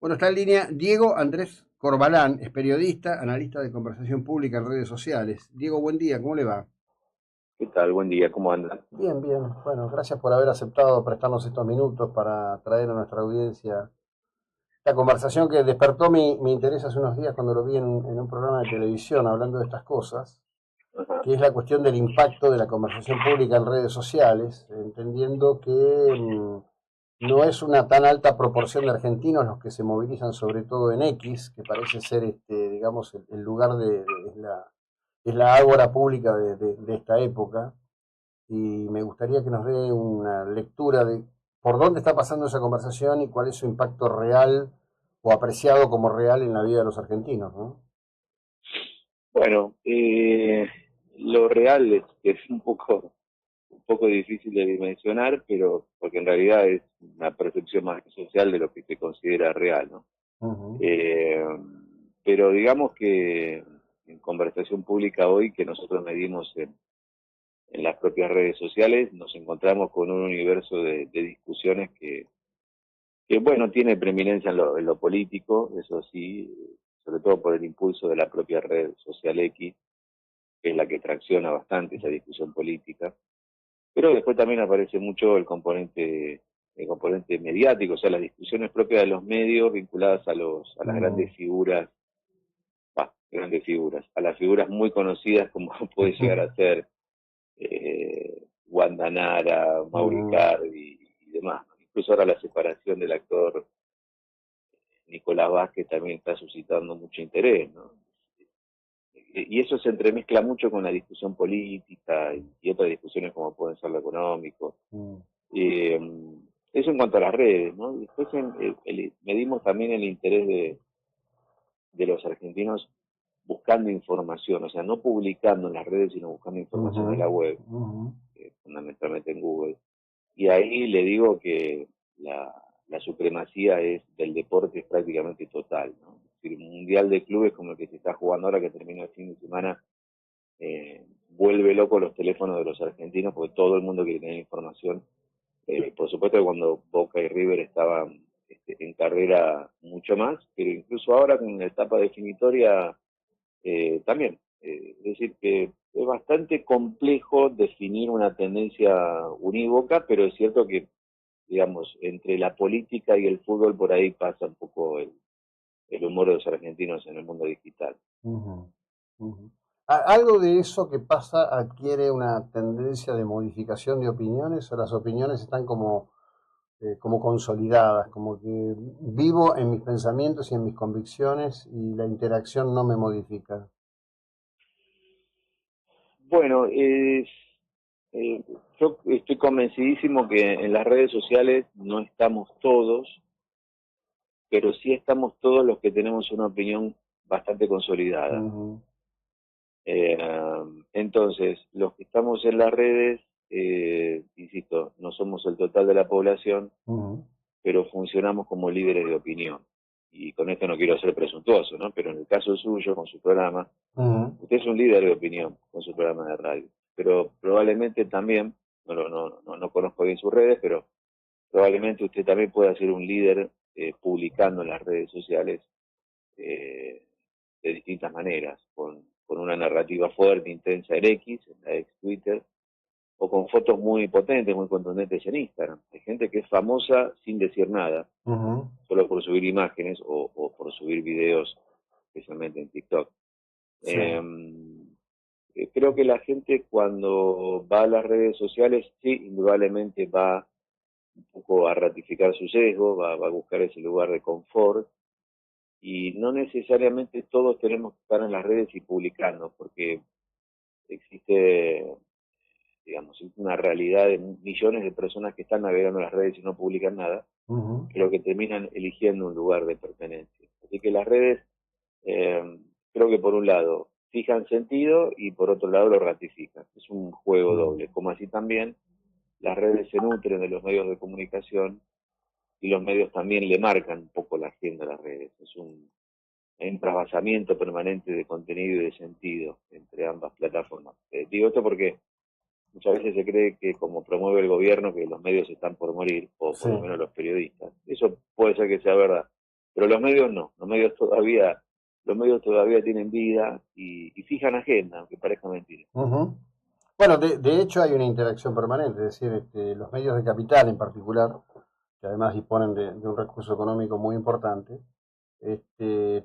Bueno, está en línea Diego Andrés Corbalán, es periodista, analista de conversación pública en redes sociales. Diego, buen día, ¿cómo le va? ¿Qué tal? Buen día, ¿cómo andan? Bien, bien. Bueno, gracias por haber aceptado prestarnos estos minutos para traer a nuestra audiencia la conversación que despertó mi interés hace unos días cuando lo vi en un programa de televisión hablando de estas cosas, Ajá. que es la cuestión del impacto de la conversación pública en redes sociales, entendiendo que no es una tan alta proporción de argentinos los que se movilizan sobre todo en X, que parece ser, digamos, el lugar es la ágora pública de esta época, y me gustaría que nos dé una lectura de por dónde está pasando esa conversación y cuál es su impacto real o apreciado como real en la vida de los argentinos, ¿no? Bueno, lo real es que es un poco difícil de dimensionar, pero porque en realidad es una percepción más social de lo que se considera real, ¿no? Ujú. Eh, pero digamos que en conversación pública hoy, que nosotros medimos en las propias redes sociales, nos encontramos con un universo de discusiones que, bueno, tiene preeminencia en lo político, eso sí, sobre todo por el impulso de la propia red social X, que es la que tracciona bastante esa discusión política, pero después también aparece mucho el componente mediático, o sea, las discusiones propias de los medios vinculadas a las Mm. grandes figuras, a las figuras muy conocidas como puede llegar a ser Wanda Nara, Mm. Mauricardi y demás. Incluso ahora la separación del actor Nicolás Vázquez también está suscitando mucho interés, ¿no? Y eso se entremezcla mucho con la discusión política y otras discusiones como pueden ser lo económico. Mm. Eh, Eso en cuanto a las redes, ¿no? Después medimos también el interés de los argentinos buscando información, o sea, no publicando en las redes, sino buscando Ujú. información en la web, Ujú. fundamentalmente en Google. Y ahí le digo que la supremacía es del deporte es prácticamente total, ¿no? Es decir, un mundial de clubes como el que se está jugando ahora, que termina el fin de semana, vuelve loco los teléfonos de los argentinos porque todo el mundo quiere tener información. Por supuesto que cuando Boca y River estaban en carrera mucho más, pero incluso ahora con la etapa definitoria también. Es decir, que es bastante complejo definir una tendencia unívoca, pero es cierto que, digamos, entre la política y el fútbol por ahí pasa un poco el humor de los argentinos en el mundo digital. Ujú. Ujú. ¿Algo de eso que pasa adquiere una tendencia de modificación de opiniones o las opiniones están como consolidadas, como que vivo en mis pensamientos y en mis convicciones y la interacción no me modifica? Bueno, eh, yo estoy convencidísimo que en las redes sociales no estamos todos, pero sí estamos todos los que tenemos una opinión bastante consolidada. Ujú. Eh, entonces, los que estamos en las redes, insisto, no somos el total de la población, Ujú. pero funcionamos como líderes de opinión. Y con esto no quiero ser presuntuoso, ¿no? Pero en el caso suyo, con su programa, Ujú. usted es un líder de opinión con su programa de radio. Pero probablemente también, no conozco bien sus redes, pero probablemente usted también pueda ser un líder publicando en las redes sociales eh, de distintas maneras, con una narrativa fuerte, intensa en X, en la ex Twitter, o con fotos muy potentes, muy contundentes en Instagram. Hay gente que es famosa sin decir nada, Ujú. solo por subir imágenes o por subir videos, especialmente en TikTok. Sí. Eh, Creo que la gente cuando va a las redes sociales, sí, indudablemente va un poco a ratificar su sesgo, va a buscar ese lugar de confort, y no necesariamente todos tenemos que estar en las redes y publicando, porque existe, digamos, una realidad de millones de personas que están navegando en las redes y no publican nada, Ujú. pero que terminan eligiendo un lugar de pertenencia. Así que las redes, creo que por un lado fijan sentido y por otro lado lo ratifican. Es un juego Mm. doble, como así también las redes se nutren de los medios de comunicación y los medios también le marcan un poco la agenda a las redes. Hay un trasvasamiento permanente de contenido y de sentido entre ambas plataformas. Digo esto porque muchas veces se cree que como promueve el gobierno que los medios están por morir, o Sí. por lo menos los periodistas. Eso puede ser que sea verdad, Pero los medios no, los medios todavía tienen vida y fijan agenda, aunque parezca mentira. Ujú. Bueno, de hecho hay una interacción permanente, es decir, los medios de capital en particular, que además disponen de un recurso económico muy importante,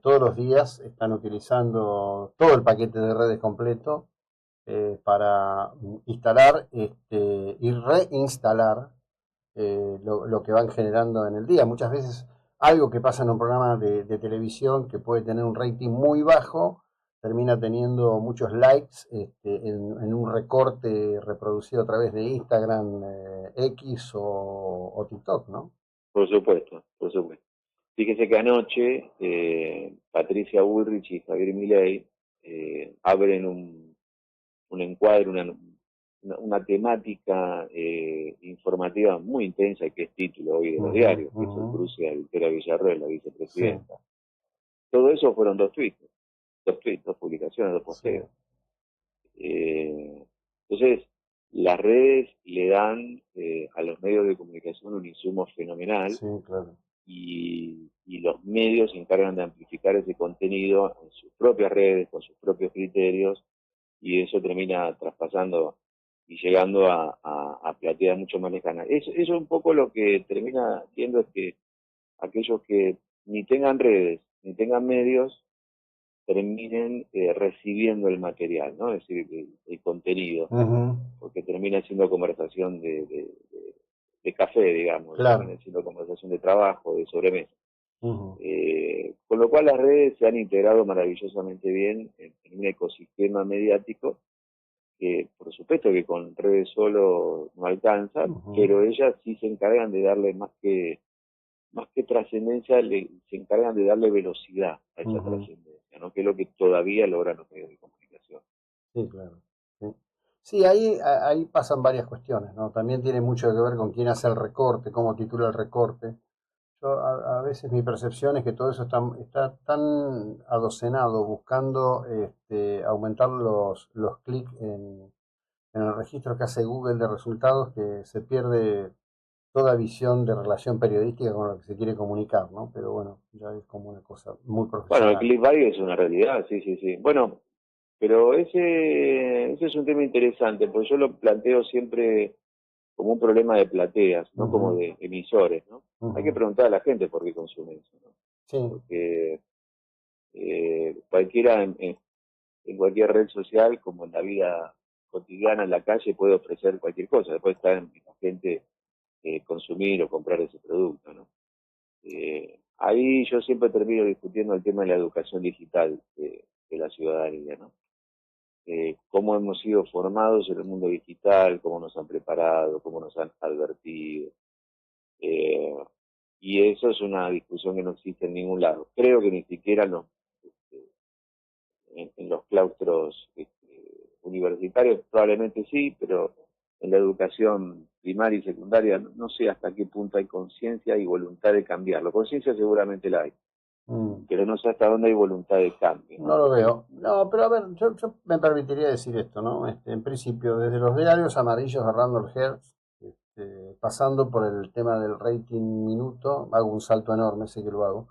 todos los días están utilizando todo el paquete de redes completo para instalar y reinstalar lo que van generando en el día. Muchas veces algo que pasa en un programa de televisión que puede tener un rating muy bajo, termina teniendo muchos likes en un recorte reproducido a través de Instagram, X o TikTok, ¿no? Por supuesto, por supuesto. Fíjese que anoche Patricia Bullrich y Javier Milei abren un encuadre, una temática informativa muy intensa que es título hoy de los diarios, que es el cruce a Victoria Villarroel, la vicepresidenta. Sí. Todo eso fueron dos tweets, dos publicaciones, dos posteos. Sí. Entonces, las redes le dan a los medios de comunicación un insumo fenomenal. Sí, claro. Y los medios se encargan de amplificar ese contenido en sus propias redes, con sus propios criterios, y eso termina traspasando y llegando a plateas mucho más lejanas. Eso es un poco lo que termina haciendo, es que aquellos que ni tengan redes, ni tengan medios, terminen recibiendo el material, ¿no? Es decir, el contenido, porque termina siendo conversación de café, digamos, claro. Termina siendo conversación de trabajo, de sobremesa. Con lo cual las redes se han integrado maravillosamente bien en un ecosistema mediático que por supuesto que con redes solo no alcanzan, pero ellas sí se encargan de darle más que trascendencia, se encargan de darle velocidad a esa trascendencia, ¿no? Que es lo que todavía logran los medios de comunicación. Sí, claro. Sí, sí, ahí pasan varias cuestiones, ¿no? También tiene mucho que ver con quién hace el recorte, cómo titula el recorte. Yo a veces mi percepción es que todo eso está tan adocenado buscando aumentar los clics en el registro que hace Google de resultados que se pierde toda visión de relación periodística con lo que se quiere comunicar, ¿no? Pero bueno, ya es como una cosa muy profesional. Bueno, el clickbait es una realidad, sí, sí, sí. Bueno, pero ese es un tema interesante, porque yo lo planteo siempre como un problema de plateas, no como de emisores, ¿no? Hay que preguntar a la gente por qué consume eso, ¿no? Sí. Porque cualquiera en cualquier red social, como en la vida cotidiana en la calle, puede ofrecer cualquier cosa, después está en la gente consumir o comprar ese producto, ¿no? Ahí yo siempre termino discutiendo el tema de la educación digital de la ciudadanía, ¿no? Cómo hemos sido formados en el mundo digital, cómo nos han preparado, cómo nos han advertido. Y eso es una discusión que no existe en ningún lado. Creo que ni siquiera en los claustros universitarios, probablemente sí, pero en la educación primaria y secundaria no sé hasta qué punto hay conciencia y voluntad de cambiarlo. Conciencia seguramente la hay, pero no sé hasta dónde hay voluntad de cambio, ¿no? No lo veo. No, pero a ver, yo me permitiría decir esto, ¿no? En principio, desde los diarios amarillos de Randall Hearst, pasando por el tema del rating minuto, hago un salto enorme, sé que lo hago,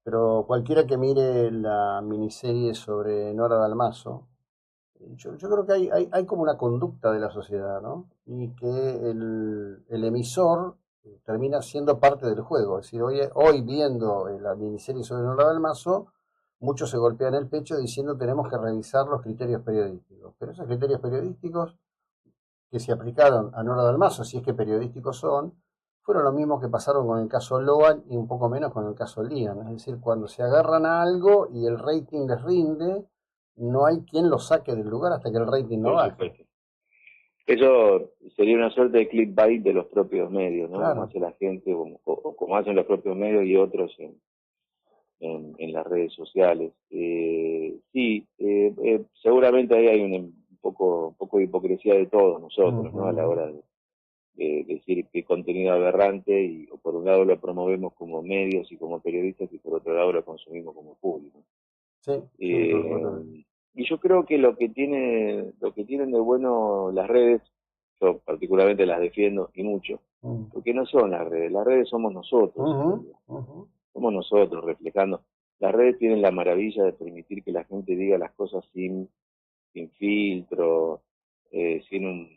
pero cualquiera que mire la miniserie sobre Nora Dalmazo, yo creo que hay como una conducta de la sociedad, ¿no? Y que el emisor termina siendo parte del juego. Es decir, hoy viendo la miniserie sobre Nora Dalmazo, muchos se golpean el pecho diciendo tenemos que revisar los criterios periodísticos. Pero esos criterios periodísticos que se aplicaron a Nora Dalmazo, si es que periodísticos son, fueron lo mismo que pasaron con el caso Loan y un poco menos con el caso Lian. Es decir, cuando se agarran a algo y el rating les rinde, no hay quien lo saque del lugar hasta que el rating no baje. Eso sería una suerte de clickbait de los propios medios, ¿no? Claro. Como hace la gente, o como hacen los propios medios y otros en las redes sociales. Sí, seguramente ahí hay un poco de hipocresía de todos nosotros, ¿no? A la hora de decir qué contenido aberrante y por un lado lo promovemos como medios y como periodistas y por otro lado lo consumimos como público. Sí, y yo creo que lo que tienen de bueno las redes, yo particularmente las defiendo y mucho, porque no son las redes somos nosotros. somos nosotros reflejando. Las redes tienen la maravilla de permitir que la gente diga las cosas sin filtro, sin un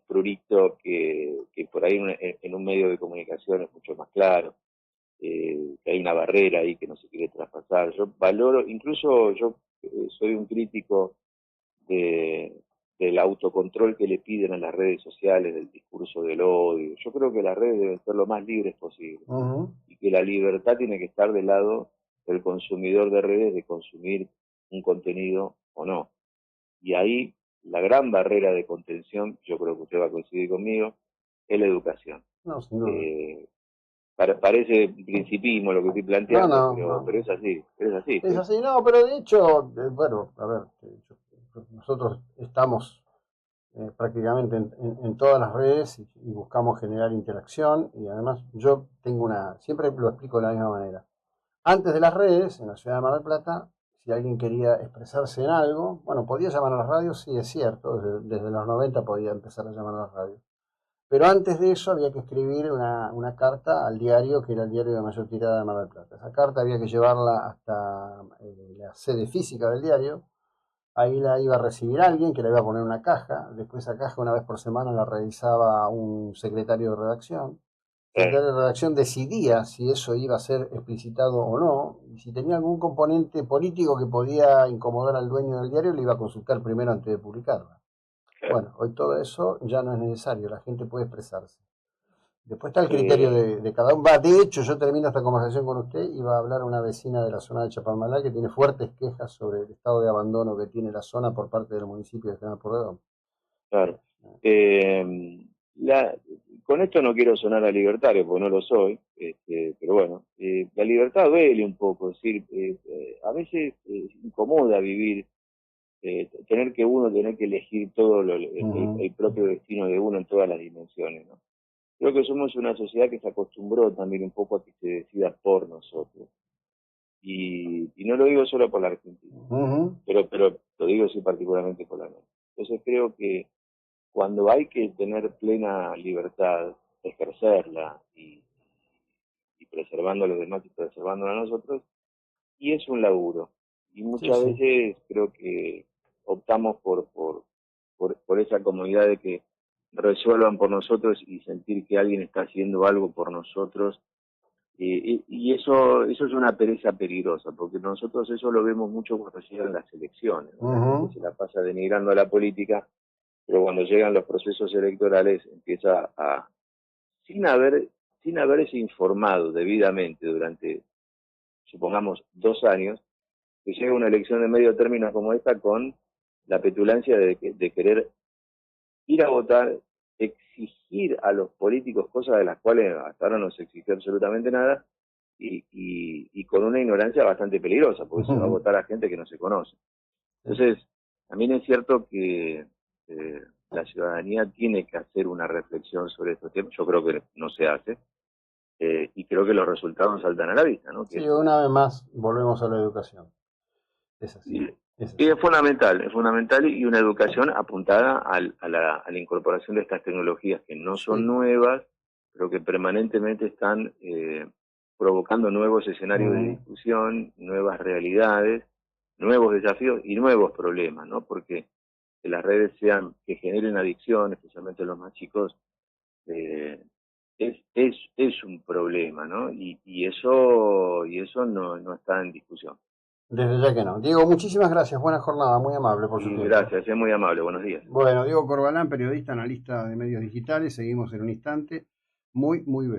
prurito que por ahí en un medio de comunicación es mucho más claro, que hay una barrera ahí que no se quiere traspasar. Yo valoro, incluso yo soy un crítico del autocontrol que le piden a las redes sociales, del discurso del odio. Yo creo que las redes deben ser lo más libres posible y que la libertad tiene que estar del lado del consumidor de redes de consumir un contenido o no. Y ahí la gran barrera de contención, yo creo que usted va a coincidir conmigo, es la educación. No, sin duda. Parece principismo lo que estoy planteando, No. pero es así, es así. Es así, no, pero de hecho, bueno, a ver, nosotros estamos prácticamente en todas las redes y buscamos generar interacción y además yo tengo siempre lo explico de la misma manera. Antes de las redes, en la ciudad de Mar del Plata, si alguien quería expresarse en algo, bueno, podía llamar a las radios, sí, es cierto, desde los 90 podía empezar a llamar a las radios. Pero antes de eso había que escribir una carta al diario, que era el diario de mayor tirada de Mar del Plata. Esa carta había que llevarla hasta la sede física del diario. Ahí la iba a recibir alguien que la iba a poner en una caja. Después esa caja una vez por semana la revisaba un secretario de redacción. El secretario de redacción decidía si eso iba a ser explicitado o no. Y si tenía algún componente político que podía incomodar al dueño del diario, le iba a consultar primero antes de publicarla. Bueno, hoy todo eso ya no es necesario, la gente puede expresarse. Después está el criterio de cada uno. De hecho, yo termino esta conversación con usted y va a hablar una vecina de la zona de Chapalmalal que tiene fuertes quejas sobre el estado de abandono que tiene la zona por parte del municipio de General Pueyrredón. Claro. Con esto no quiero sonar a libertario, porque no lo soy, pero bueno, la libertad duele un poco, es decir, a veces incomoda vivir, tener que elegir todo el propio destino de uno en todas las dimensiones, ¿no? Creo que somos una sociedad que se acostumbró también un poco a que se decida por nosotros. Y no lo digo solo por la Argentina, pero lo digo sí particularmente por la nuestra. Entonces creo que cuando hay que tener plena libertad, ejercerla y preservando a los demás y preservándola a nosotros, y es un laburo. Y muchas veces creo que optamos por esa comodidad de que resuelvan por nosotros y sentir que alguien está haciendo algo por nosotros. Y eso es una pereza peligrosa, porque nosotros eso lo vemos mucho cuando llegan las elecciones. La gente se la pasa denigrando a la política, pero cuando llegan los procesos electorales empieza sin haberse informado debidamente durante, supongamos, 2 años, que llega una elección de medio término como esta con la petulancia de querer ir a votar, exigir a los políticos cosas de las cuales hasta ahora no se exigió absolutamente nada, y con una ignorancia bastante peligrosa, porque se va a votar a gente que no se conoce. Entonces, también es cierto que la ciudadanía tiene que hacer una reflexión sobre estos temas. Yo creo que no se hace, y creo que los resultados saltan a la vista, ¿no? Sí, una vez más volvemos a la educación. Es así. Y es fundamental y una educación apuntada a la incorporación de estas tecnologías que no son nuevas, pero que permanentemente están provocando nuevos escenarios de discusión, nuevas realidades, nuevos desafíos y nuevos problemas, ¿no? Porque que las redes que generen adicción, especialmente los más chicos, es un problema, ¿no? Y eso no está en discusión. Desde ya que no. Diego, muchísimas gracias. Buena jornada, muy amable por su tiempo. Gracias, es muy amable. Buenos días. Bueno, Diego Corbalán, periodista, analista de medios digitales. Seguimos en un instante. Muy breve.